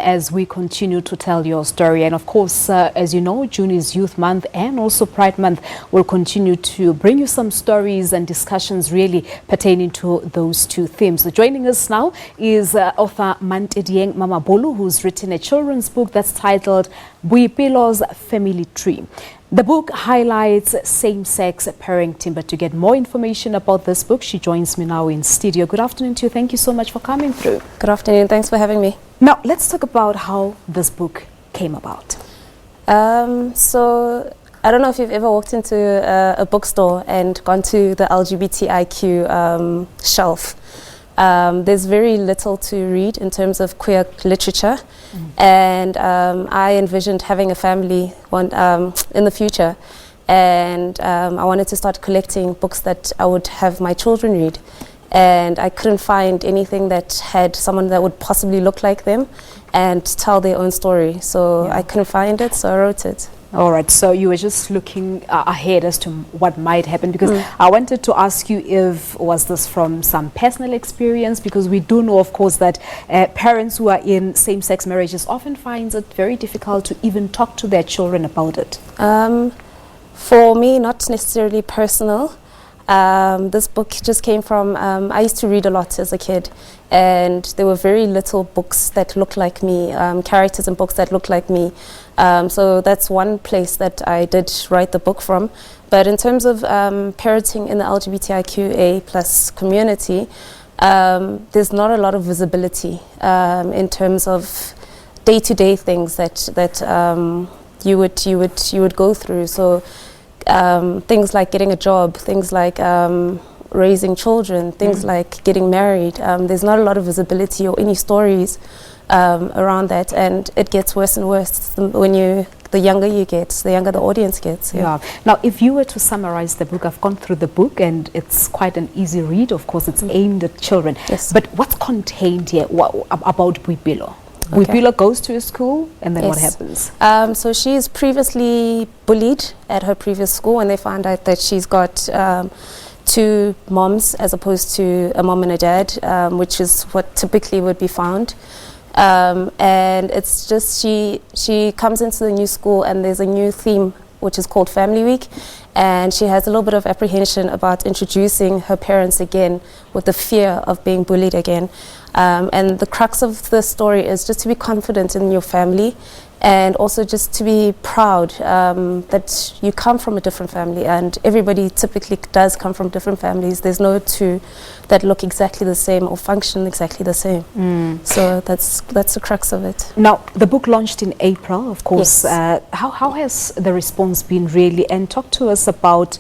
as we continue to tell your story. And of course, as you know, June is Youth Month and also Pride Month. We'll continue to bring you some stories and discussions really pertaining to those two themes. So joining us now is author Mantedieng Mamabolo, who's written a children's book that's titled Boipelo's Family Tree. The book highlights same-sex parenting, but to get more information about this book, she joins me now in studio. Good afternoon to you. Thank you so much for coming through. Good afternoon. Thanks for having me. Now, let's talk about how this book came about. So, I don't know if you've ever walked into a bookstore and gone to the LGBTIQ shelf. There's very little to read in terms of queer literature, and I envisioned having a family in the future, and I wanted to start collecting books that I would have my children read, and I couldn't find anything that had someone that would possibly look like them and tell their own story, so I couldn't find it, so I wrote it. All right, so you were just looking ahead as to what might happen, because I wanted to ask you if was this from some personal experience, because we do know, of course, that parents who are in same-sex marriages often find it very difficult to even talk to their children about it. For me, not necessarily personal. This book just came from, I used to read a lot as a kid, and there were very little books that looked like me, characters in books that looked like me. So that's one place that I did write the book from. But in terms of parenting in the LGBTIQA+ community, there's not a lot of visibility in terms of day-to-day things that you would go through. So things like getting a job, things like raising children, things like getting married. There's not a lot of visibility or any stories around that, and it gets worse and worse when the younger you get, the younger the audience gets. Yeah. Now, if you were to summarize the book, I've gone through the book and it's quite an easy read. Of course, it's aimed at children. Yes. But what's contained here about Boipelo? Okay. Boipelo goes to a school, and then what happens? So she is previously bullied at her previous school, and they found out that she's got two moms as opposed to a mom and a dad, which is what typically would be found. And it's just she comes into the new school, and there's a new theme which is called Family Week, and she has a little bit of apprehension about introducing her parents again with the fear of being bullied again. And the crux of the story is just to be confident in your family, and also just to be proud that you come from a different family, and everybody typically does come from different families. There's no two that look exactly the same or function exactly the same. So that's the crux of it. Now, the book launched in April, of course. Yes. How has the response been really? And talk to us about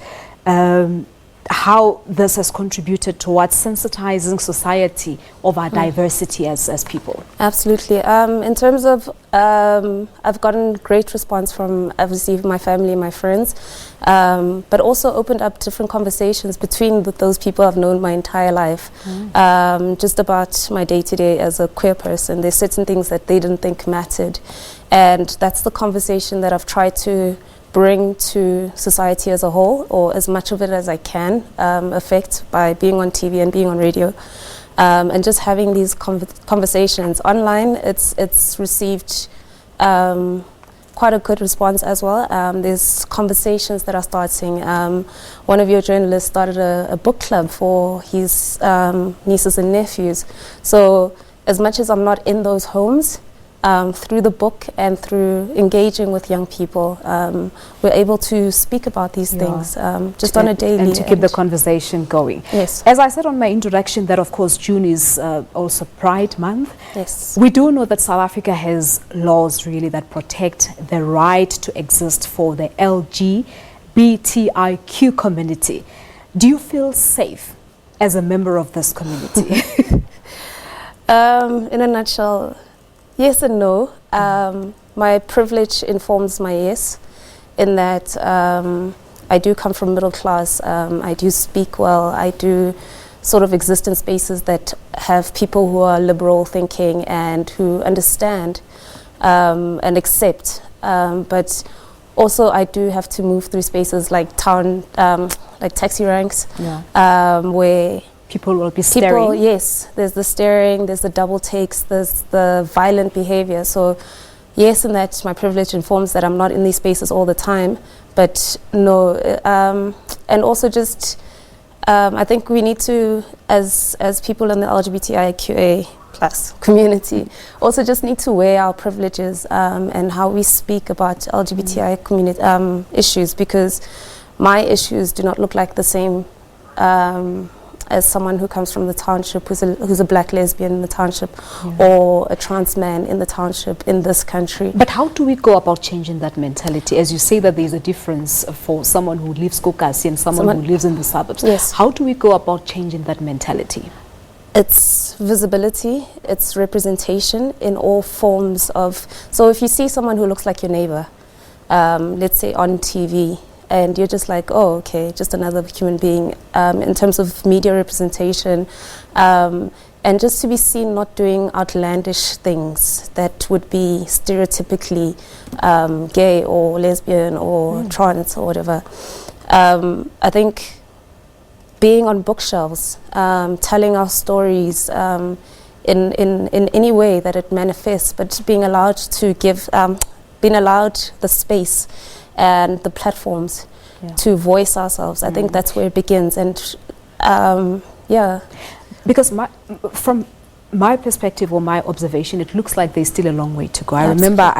how this has contributed towards sensitizing society of our diversity as people. Absolutely. In terms of, I've gotten great response from obviously my family, my friends, but also opened up different conversations between those people I've known my entire life, just about my day-to-day as a queer person. There's certain things that they didn't think mattered, and that's the conversation that I've tried to bring to society as a whole, or as much of it as I can affect by being on TV and being on radio, and just having these conversations online. It's received quite a good response as well. There's conversations that are starting. One of your journalists started a book club for his nieces and nephews. So as much as I'm not in those homes, through the book and through engaging with young people, we're able to speak about these things just on a daily. And to keep the conversation going. Yes. As I said on my introduction, that of course June is also Pride Month. Yes. We do know that South Africa has laws really that protect the right to exist for the LGBTIQ community. Do you feel safe as a member of this community? In a nutshell, yes and no. My privilege informs my yes, in that I do come from middle class, I do speak well, I do sort of exist in spaces that have people who are liberal thinking and who understand and accept. But also I do have to move through spaces like town, like taxi ranks, where People will be staring. Yes, there's the staring, there's the double takes, there's the violent behavior. So yes, in that my privilege informs that I'm not in these spaces all the time, but no, and also just I think we need to, as people in the LGBTIQA plus community, also just need to weigh our privileges and how we speak about LGBTI community issues, because my issues do not look like the same as someone who comes from the township, who's a black lesbian in the township, or a trans man in the township in this country. But how do we go about changing that mentality? As you say that there's a difference for someone who lives Kokasi and someone who lives in the suburbs. Yes. How do we go about changing that mentality? It's visibility, it's representation in all forms of... So if you see someone who looks like your neighbor, let's say on TV, and you're just like, oh, okay, just another human being, in terms of media representation, and just to be seen not doing outlandish things that would be stereotypically gay or lesbian or trans or whatever. I think being on bookshelves, telling our stories in any way that it manifests, but being allowed to give, being allowed the space and the platforms to voice ourselves. I think that's where it begins. And because from my perspective or my observation, it looks like there's still a long way to go. I remember,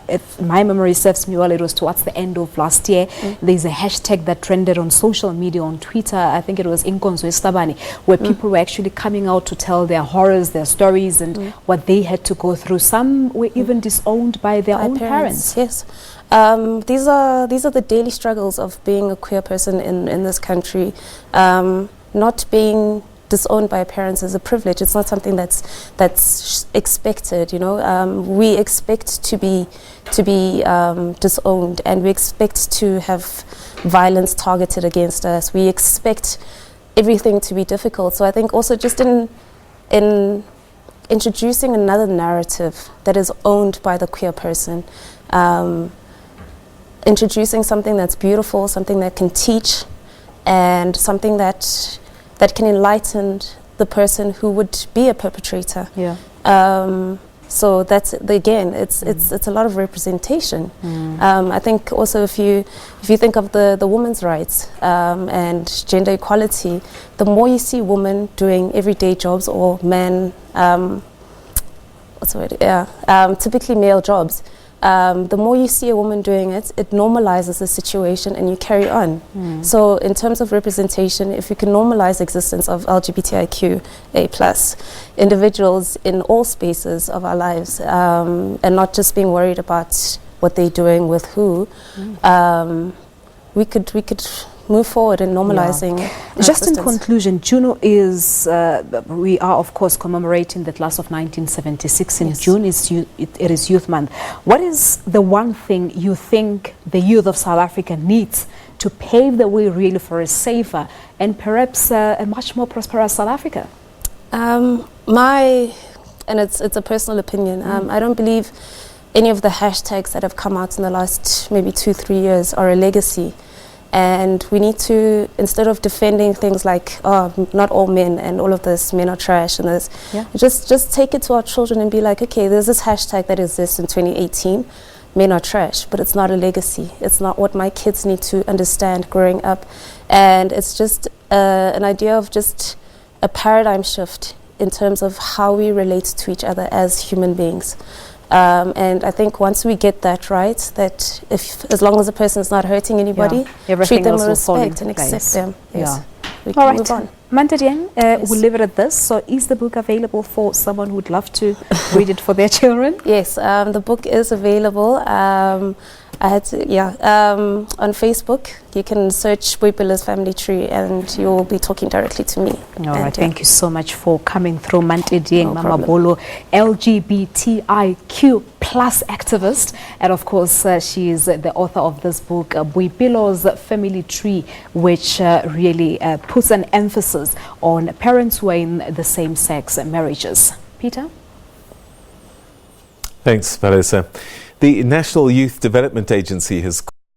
if my memory serves me well, it was towards the end of last year. There's a hashtag that trended on social media, on Twitter. I think it was Inkonzo Estabani, where people were actually coming out to tell their horrors, their stories, and what they had to go through. Some were even disowned by their own parents. Yes. These are the daily struggles of being a queer person in this country. Not being disowned by parents is a privilege. It's not something that's expected. You know, we expect to be disowned, and we expect to have violence targeted against us. We expect everything to be difficult. So I think also just in introducing another narrative that is owned by the queer person. Introducing something that's beautiful, something that can teach, and something that can enlighten the person who would be a perpetrator. So that's again, it's a lot of representation. I think also if you think of the women's rights and gender equality, the more you see women doing everyday jobs or men, typically male jobs. The more you see a woman doing it, it normalizes the situation and you carry on. So in terms of representation, if you can normalize the existence of LGBTIQA+ individuals in all spaces of our lives, and not just being worried about what they're doing with who, we could move forward in normalizing. Just in conclusion, June is, we are of course commemorating the class of 1976 in June. It is Youth Month. What is the one thing you think the youth of South Africa needs to pave the way really for a safer and perhaps a much more prosperous South Africa? And it's a personal opinion, I don't believe any of the hashtags that have come out in the last maybe 2-3 years are a legacy. And we need to, instead of defending things like, oh, not all men and all of this, men are trash and this, just take it to our children and be like, okay, there's this hashtag that exists in 2018, men are trash, but it's not a legacy. It's not what my kids need to understand growing up. And it's just an idea of just a paradigm shift in terms of how we relate to each other as human beings. And I think once we get that right, that as long as a person is not hurting anybody, treat them with respect and accept them. We can move on. Mantedieng, we'll leave it at this. So is the book available for someone who would love to read it for their children? Yes, the book is available. On Facebook, you can search Boipelo's Family Tree and you'll be talking directly to me. All right, thank you so much for coming through. Mantedieng Mamabolo, LGBTIQ+ activist, and of course she is the author of this book, Boipelo's Family Tree, which really puts an emphasis on parents who are in the same-sex marriages. Peter? Thanks, Vanessa. The National Youth Development Agency has